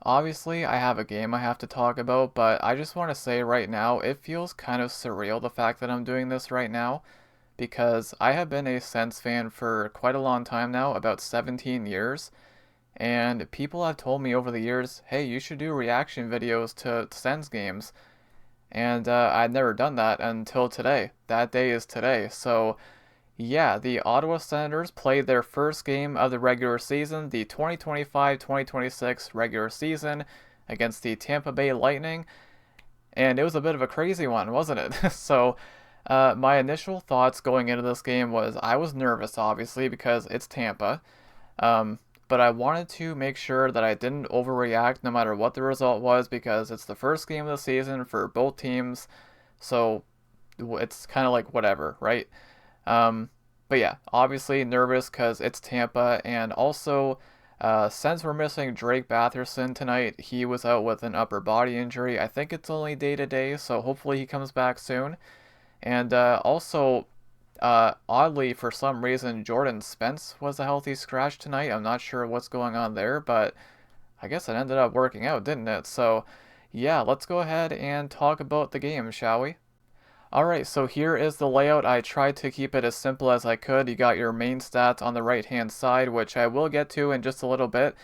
Obviously I have a game I have to talk about, but I just want to say right now, it feels kind of surreal the fact that I'm doing this right now, because I have been a Sens fan for quite a long time now, about 17 years, and people have told me over the years, hey, you should do reaction videos to Sens games, and I'd never done that until today. That day is today, so yeah, the Ottawa Senators played their first game of the regular season, the 2025-2026 regular season, against the Tampa Bay Lightning, and it was a bit of a crazy one, wasn't it? My initial thoughts going into this game was I was nervous, obviously, because it's Tampa, um, but I wanted to make sure that I didn't overreact no matter what the result was because it's the first game of the season for both teams, so it's kind of like whatever, right? Um, but yeah, obviously nervous because it's Tampa, and also since we're missing Drake Batherson tonight, he was out with an upper body injury. I think it's only day to day, so hopefully he comes back soon. And also, oddly, for some reason, Jordan Spence was a healthy scratch tonight. I'm not sure what's going on there, but I guess it ended up working out, didn't it? So, yeah, let's go ahead and talk about the game, shall we? Alright, so here is the layout. I tried to keep it as simple as I could. You got your main stats on the right hand side, which I will get to in just a little bit.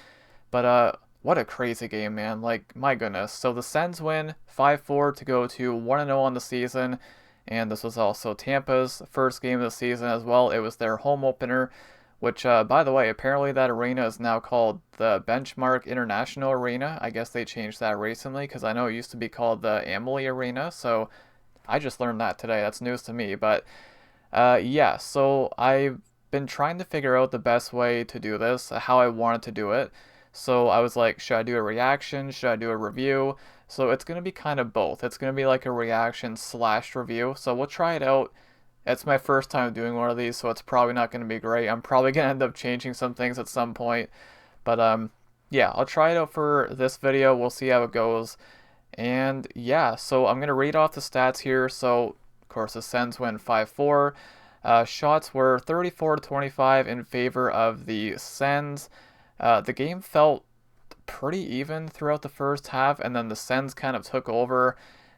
But what a crazy game, man. Like, my goodness. So the Sens win 5-4 to go to 1-0 on the season. And this was also Tampa's first game of the season as well. It was their home opener, which, by the way, apparently that arena is now called the Benchmark International Arena. I guess they changed that recently because I know it used to be called the Amalie Arena. So I just learned that today. That's news to me. But yeah, so I've been trying to figure out the best way to do this, how I wanted to do it. So I was like, should I do a reaction? Should I do a review? So it's going to be kind of both. It's going to be like a reaction slash review. So we'll try it out. It's my first time doing one of these, so it's probably not going to be great. I'm probably going to end up changing some things at some point. But yeah, I'll try it out for this video. We'll see how it goes. And yeah, so I'm going to read off the stats here. So, of course, the Sens win 5-4. Shots were 34 to 25 in favor of the Sens. The game felt pretty even throughout the first half, and then the Sens kind of took over,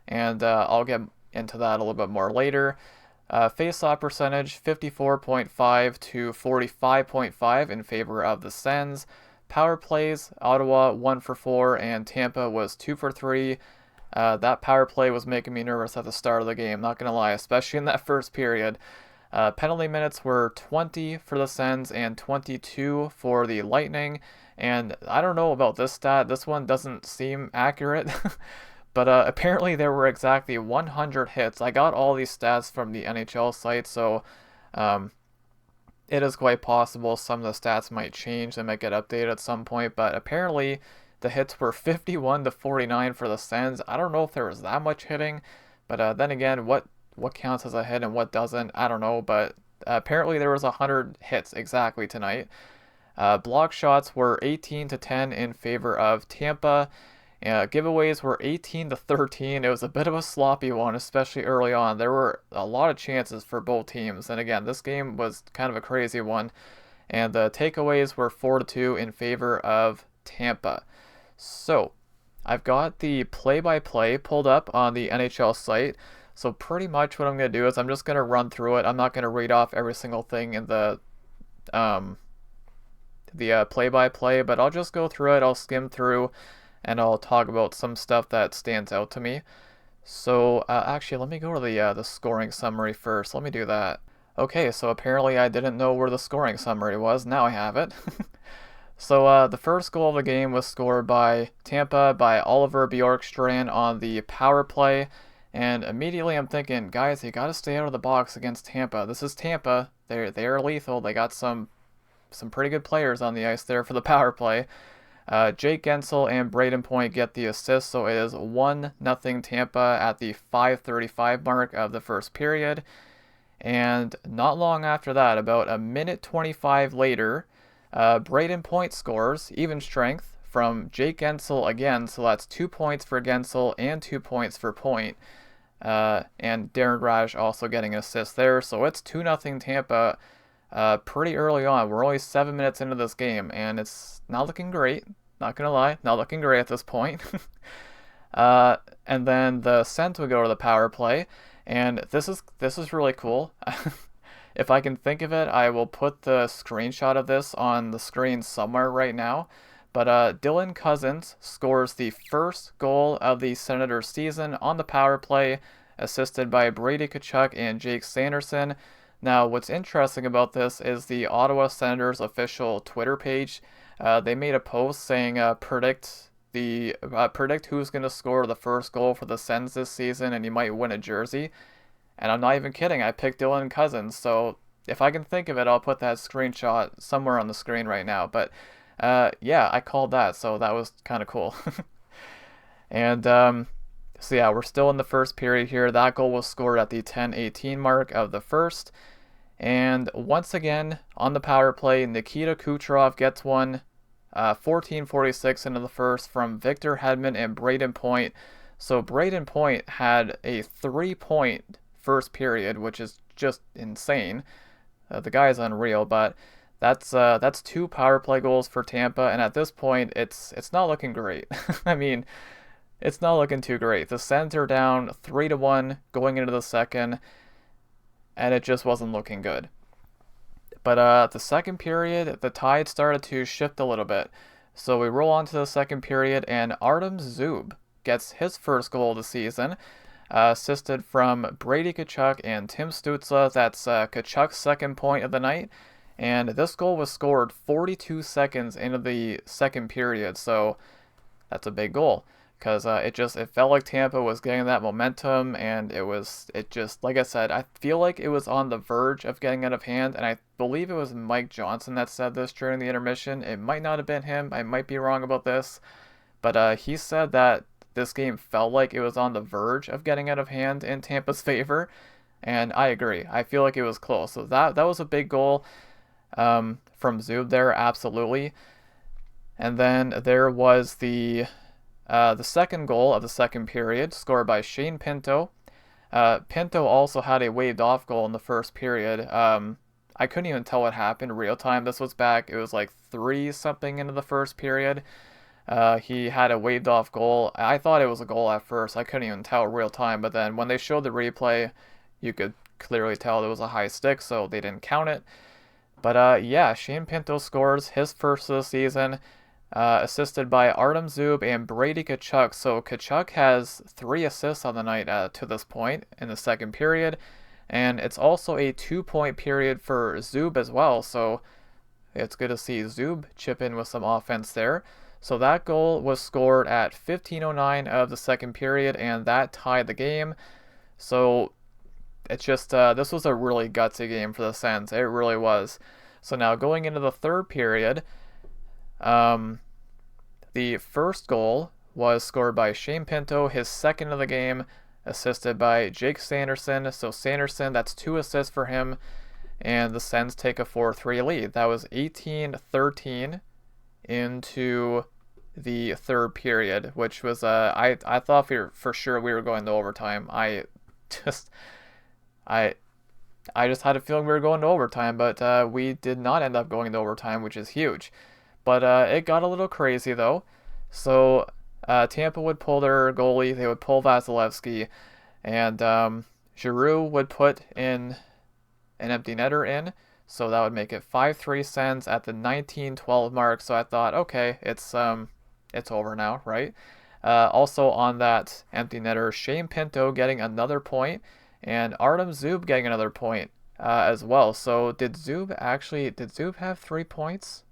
and I'll get into that a little bit more later. Face-off percentage 54.5 to 45.5 in favor of the Sens. Power plays, Ottawa 1 for 4 and Tampa was 2 for 3. That power play was making me nervous at the start of the game, not gonna lie, especially in that first period. Penalty minutes were 20 for the Sens and 22 for the Lightning. And I don't know about this stat, this one doesn't seem accurate. But apparently there were exactly 100 hits. I got all these stats from the NHL site, so um, it is quite possible some of the stats might change. They might get updated at some point, but apparently the hits were 51 to 49 for the Sens. I don't know if there was that much hitting, but then again, what counts as a hit and what doesn't, I don't know, but apparently there was 100 hits exactly tonight. Block shots were 18 to 10 in favor of Tampa. Giveaways were 18 to 13. It was a bit of a sloppy one, especially early on. There were a lot of chances for both teams, and again, this game was kind of a crazy one. And the takeaways were 4 to 2 in favor of Tampa. So, I've got the play-by-play pulled up on the NHL site. So pretty much what I'm going to do is I'm just going to run through it. I'm not going to read off every single thing in um, the play-by-play, but I'll just go through it. I'll skim through, and I'll talk about some stuff that stands out to me. So actually, let me go to the scoring summary first. Let me do that. Okay, so apparently I didn't know where the scoring summary was. Now I have it. So the first goal of the game was scored by Tampa by Oliver Bjorkstrand on the power play. And immediately I'm thinking, guys, you gotta stay out of the box against Tampa. This is Tampa. They are lethal. They got some pretty good players on the ice there for the power play. Jake Gensel and Braden Point get the assist, so it is 1-0 Tampa at the 5:35 mark of the first period. And not long after that, about a minute 25 later, Braden Point scores, even strength, from Jake Gensel again, so that's 2 points for Gensel and 2 points for Point. And Darren Raj also getting an assist there, so it's 2-0 Tampa pretty early on. We're only 7 minutes into this game, and it's not looking great. Not gonna lie, not looking great at this point. uh, and then the Sens would go to the power play, and this is really cool. If I can think of it, I will put the screenshot of this on the screen somewhere right now. But Dylan Cousins scores the first goal of the Senators season on the power play, assisted by Brady Tkachuk and Jake Sanderson. Now, what's interesting about this is the Ottawa Senators official Twitter page. They made a post saying predict who's going to score the first goal for the Sens this season, and you might win a jersey. And I'm not even kidding. I picked Dylan Cousins, so if I can think of it, I'll put that screenshot somewhere on the screen right now. But yeah, I called that, so that was kind of cool. And so yeah, we're still in the first period here. That goal was scored at the 10:18 mark of the first. And once again, on the power play, Nikita Kucherov gets one. 14:46 into the first from Victor Hedman and Braden Point. So Braden Point had a 3-point first period, which is just insane. The guy is unreal, but that's two power play goals for Tampa, and at this point, it's not looking great. I mean, it's not looking too great. The Sens are down 3-1 going into the second, and it just wasn't looking good. But the second period, the tide started to shift a little bit. So we roll on to the second period, and Artem Zub gets his first goal of the season, assisted from Brady Tkachuk and Tim Stützle. That's Tkachuk's second point of the night. And this goal was scored 42 seconds into the second period, so that's a big goal. Because it felt like Tampa was getting that momentum, and it just, like I said, I feel like it was on the verge of getting out of hand, and I believe it was Mike Johnson that said this during the intermission. It might not have been him, I might be wrong about this, but he said that this game felt like it was on the verge of getting out of hand in Tampa's favor, and I agree. I feel like it was close, so that was a big goal from Zub there, absolutely. And then there was the second goal of the second period, scored by Shane Pinto. Pinto also had a waved off goal in the first period. I couldn't even tell what happened real time. This was back, it was like 3 something into the first period. He had a waved off goal. I thought it was a goal at first. I couldn't even tell real time, but then when they showed the replay, you could clearly tell there was a high stick, so they didn't count it. But yeah, Shane Pinto scores his first of the season. Assisted by Artem Zub and Brady Tkachuk. So Tkachuk has 3 assists on the night to this point in the second period, and it's also a 2-point period for Zub as well, so it's good to see Zub chip in with some offense there. So that goal was scored at 15:09 of the second period, and that tied the game. So it's just, this was a really gutsy game for the Sens. It really was. So now going into the third period, the first goal was scored by Shane Pinto, his second of the game, assisted by Jake Sanderson. So Sanderson, that's 2 assists for him, and the Sens take a 4-3 lead. That was 18-13 into the third period, which was I thought for sure we were going to overtime. I just had a feeling we were going to overtime, but we did not end up going to overtime, which is huge. But it got a little crazy, though. So Tampa would pull their goalie. They would pull Vasilevsky. And Giroux would put in an empty netter in. So that would make it 5-3 Sens at the 19:12 mark. So I thought, okay, it's over now, right? Also on that empty netter, Shane Pinto getting another point. And Artem Zub getting another point as well. So did Zub have 3 points?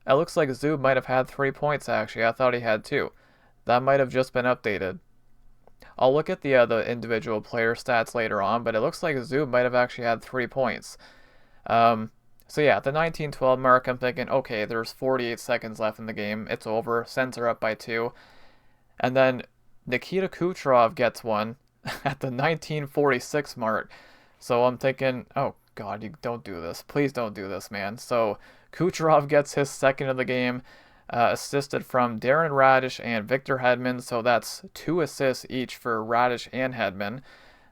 It looks like Zub might have had 3 points, actually. I thought he had 2. That might have just been updated. I'll look at the individual player stats later on, but it looks like Zub might have actually had 3 points. So yeah, at the 19:12 mark, I'm thinking, okay, there's 48 seconds left in the game. It's over. Sens are up by 2. And then Nikita Kucherov gets one at the 19:46 mark. So I'm thinking, oh God, you don't do this. Please don't do this, man. So Kucherov gets his second of the game, assisted from Darren Radish and Victor Hedman. So that's 2 assists each for Radish and Hedman.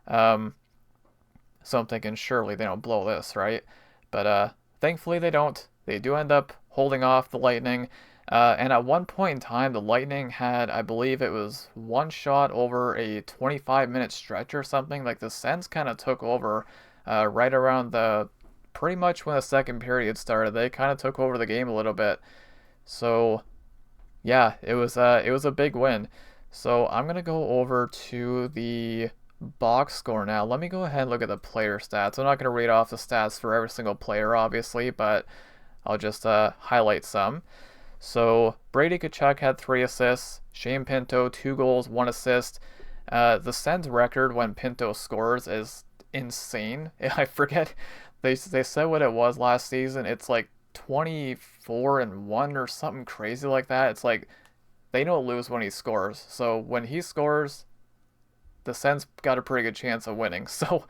So I'm thinking, surely they don't blow this, right? But thankfully they don't. They do end up holding off the Lightning. And at one point in time, the Lightning had, I believe it was one shot over a 25-minute stretch or something. Like the Sens kind of took over right around the pretty much when the second period started. They kind of took over the game a little bit. So yeah, it was a big win. So I'm gonna go over to the box score now. Let me go ahead and look at the player stats. I'm not gonna read off the stats for every single player, obviously, but I'll just highlight some. So Brady Tkachuk had 3 assists. Shane Pinto 2 goals, 1 assist. The Sens record when Pinto scores is insane. I forget they said what it was last season. It's like 24-1 or something crazy like that. It's like they don't lose when he scores. So when he scores, the Sens got a pretty good chance of winning. So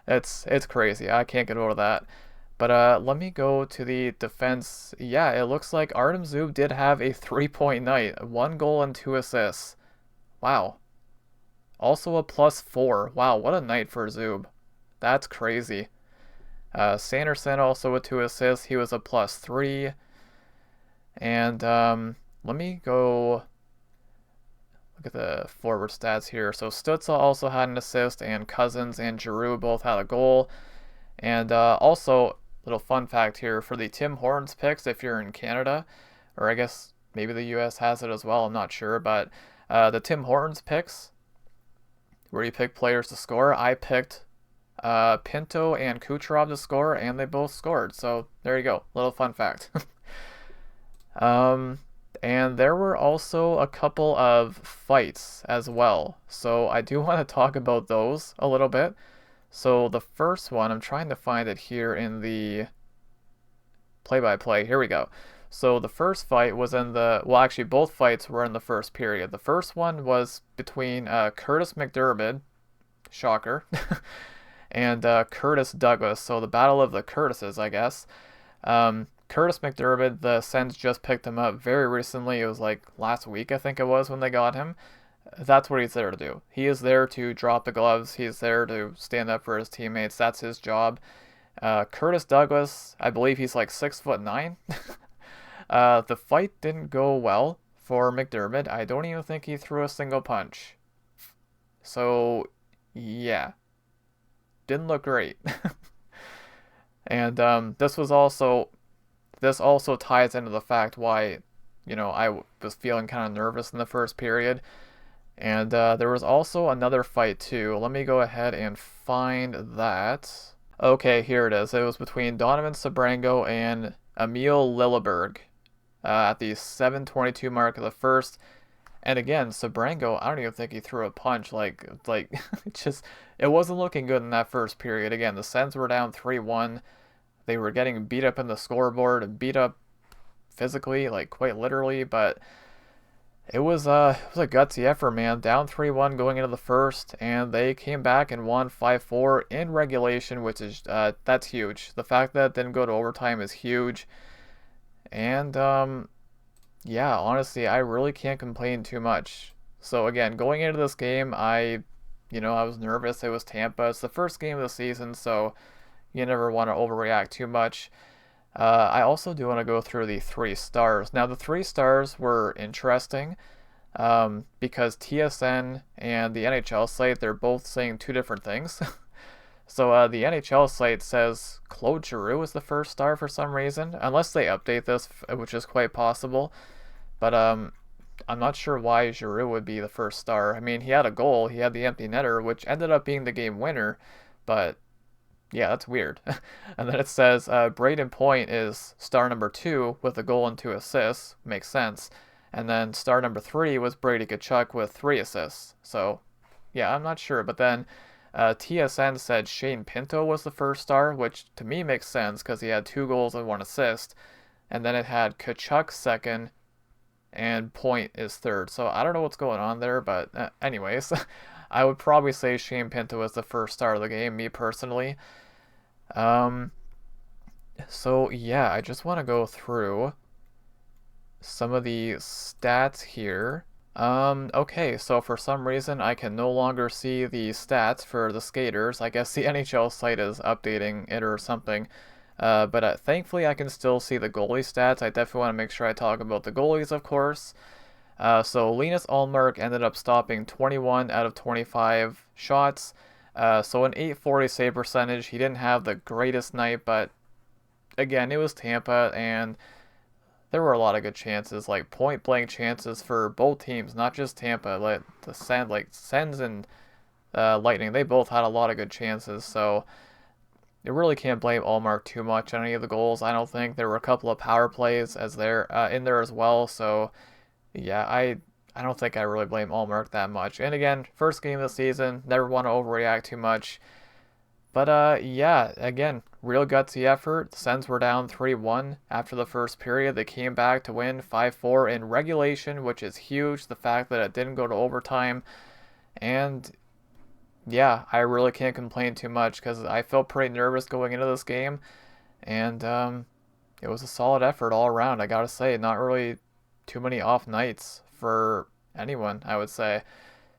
it's crazy. I can't get over that. But let me go to the defense. Yeah, it looks like Artem Zub did have a 3-point night. 1 goal and 2 assists. Wow. Also a +4. Wow, what a night for Zub. That's crazy. Sanderson also with 2 assists. He was a +3. And let me go look at the forward stats here. So Stützle also had an assist, and Cousins and Giroux both had a goal. And also, little fun fact here for the Tim Hortons picks, if you're in Canada, or I guess maybe the US has it as well, I'm not sure, but the Tim Hortons picks, where you pick players to score, I picked Pinto and Kucherov to score, and they both scored. So there you go, little fun fact. And there were also a couple of fights as well. So I do want to talk about those a little bit. So the first one, I'm trying to find it here in the play-by-play. Here we go. So the first fight was in the, well, actually both fights were in the first period. The first one was between Curtis McDermott, shocker, and Curtis Douglas. So the battle of the Curtises, I guess. Curtis McDermott, the Sens just picked him up very recently. It was like last week, I think it was, when they got him. That's what he's there to do. He is there to drop the gloves. He's there to stand up for his teammates. That's his job. Curtis Douglas, I believe he's like 6'9". The fight didn't go well for McDermott. I don't even think he threw a single punch. So, yeah. Didn't look great. And this also ties into the fact why, I was feeling kind of nervous in the first period. And there was also another fight too. Let me go ahead and find that. Okay, here it is. It was between Donovan Sebrango and Emil Lilleberg at the 7:22 mark of the first. And again, Sebrango, I don't even think he threw a punch. Like it wasn't looking good in that first period. Again, the Sens were down 3-1. They were getting beat up in the scoreboard and beat up physically, like quite literally, but it was a gutsy effort, man. Down 3-1 going into the first, and they came back and won 5-4 in regulation, which is that's huge. The fact that it didn't go to overtime is huge. And yeah, honestly, I really can't complain too much. So again, going into this game, I was nervous. It was Tampa. It's the first game of the season, so you never want to overreact too much. I also do want to go through the 3 stars. Now, the 3 stars were interesting because TSN and the NHL site, they're both saying 2 different things. So the NHL site says Claude Giroux is the first star for some reason, unless they update this, which is quite possible. But I'm not sure why Giroux would be the first star. I mean, he had a goal, he had the empty netter, which ended up being the game winner, but yeah, that's weird. And then it says Braden Point is star number 2 with a goal and 2 assists. Makes sense. And then star number 3 was Brady Tkachuk with 3 assists. So, yeah, I'm not sure. But then TSN said Shane Pinto was the first star, which to me makes sense because he had 2 goals and 1 assist. And then it had Tkachuk second and Point is third. So I don't know what's going on there, but anyways, I would probably say Shane Pinto was the first star of the game, me personally. So yeah, I just want to go through some of the stats here. Okay, so for some reason I can no longer see the stats for the skaters. I guess the NHL site is updating it or something. But thankfully, I can still see the goalie stats. I definitely want to make sure I talk about the goalies, of course. So Linus Ullmark ended up stopping 21 out of 25 shots. So an 840 save percentage. He didn't have the greatest night, but again, it was Tampa, and there were a lot of good chances, like point blank chances for both teams, not just Tampa. Like Sens and Lightning, they both had a lot of good chances. So you really can't blame Allmark too much on any of the goals. I don't think there were a couple of power plays as there in there as well. So yeah, I don't think I really blame Allmark that much. And again, first game of the season, never want to overreact too much. But yeah, again, real gutsy effort. The Sens were down 3-1 after the first period. They came back to win 5-4 in regulation, which is huge. The fact that it didn't go to overtime. And yeah, I really can't complain too much because I felt pretty nervous going into this game. And it was a solid effort all around, I gotta say. Not really too many off nights for anyone, I would say.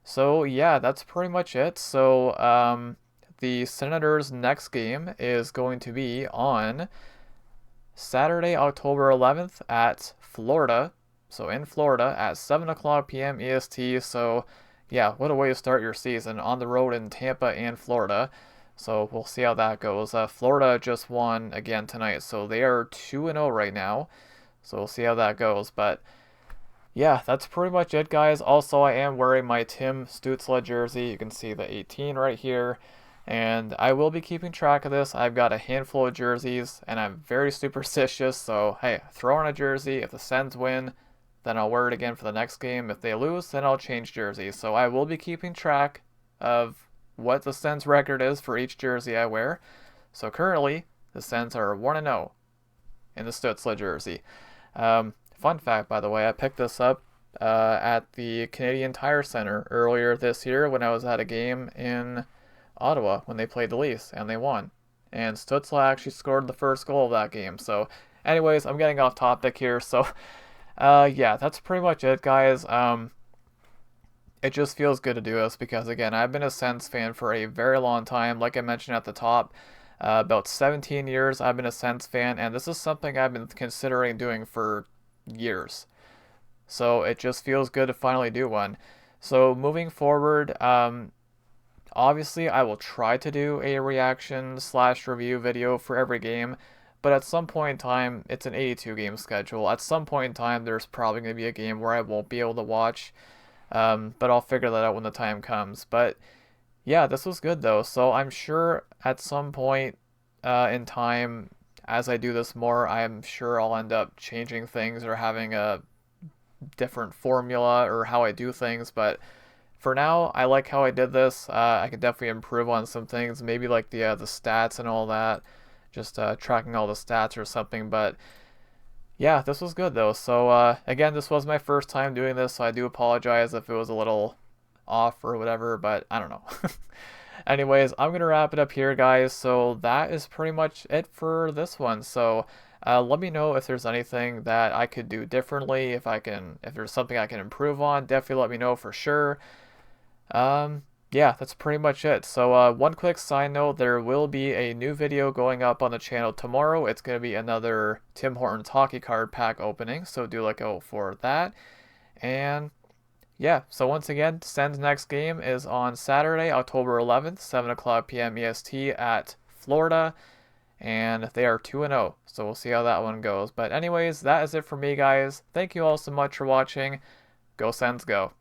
So yeah, that's pretty much it. So the Senators' next game is going to be on Saturday, October 11th at Florida. So in Florida at 7 o'clock p.m. EST. So yeah, what a way to start your season on the road in Tampa and Florida. So we'll see how that goes. Florida just won again tonight, so they are 2-0 right now. So we'll see how that goes. But yeah, that's pretty much it, guys. Also, I am wearing my Tim Stützle jersey. You can see the 18 right here. And I will be keeping track of this. I've got a handful of jerseys, and I'm very superstitious. So, hey, throw on a jersey. If the Sens win, then I'll wear it again for the next game. If they lose, then I'll change jerseys. So I will be keeping track of what the Sens record is for each jersey I wear. So currently, the Sens are 1-0 in the Stützle jersey. Fun fact, by the way, I picked this up at the Canadian Tire Center earlier this year when I was at a game in Ottawa when they played the Leafs and they won. And Stützle actually scored the first goal of that game. So, anyways, I'm getting off topic here. So, yeah, that's pretty much it, guys. It just feels good to do this because, again, I've been a Sens fan for a very long time. Like I mentioned at the top, about 17 years I've been a Sens fan, and this is something I've been considering doing for years. So it just feels good to finally do one. So moving forward, obviously I will try to do a reaction slash review video for every game, but at some point in time, it's an 82 game schedule. At some point in time, there's probably going to be a game where I won't be able to watch, but I'll figure that out when the time comes. But yeah, this was good though. So I'm sure at some point in time, as I do this more, I'm sure I'll end up changing things or having a different formula or how I do things. But for now, I like how I did this. I could definitely improve on some things, maybe like the stats and all that, just tracking all the stats or something. But yeah, this was good though. So again, this was my first time doing this, so I do apologize if it was a little off or whatever, but I don't know. Anyways, I'm gonna wrap it up here, guys. So that is pretty much it for this one. So let me know if there's anything that I could do differently, if there's something I can improve on. Definitely let me know for sure. Yeah, that's pretty much it. So one quick side note, there will be a new video going up on the channel tomorrow. It's going to be another Tim Hortons hockey card pack opening, so do look out for that. And yeah, so once again, Sens' next game is on Saturday, October 11th, 7 o'clock p.m. EST at Florida, and they are 2-0, so we'll see how that one goes. But anyways, that is it for me, guys. Thank you all so much for watching. Go Sens, go.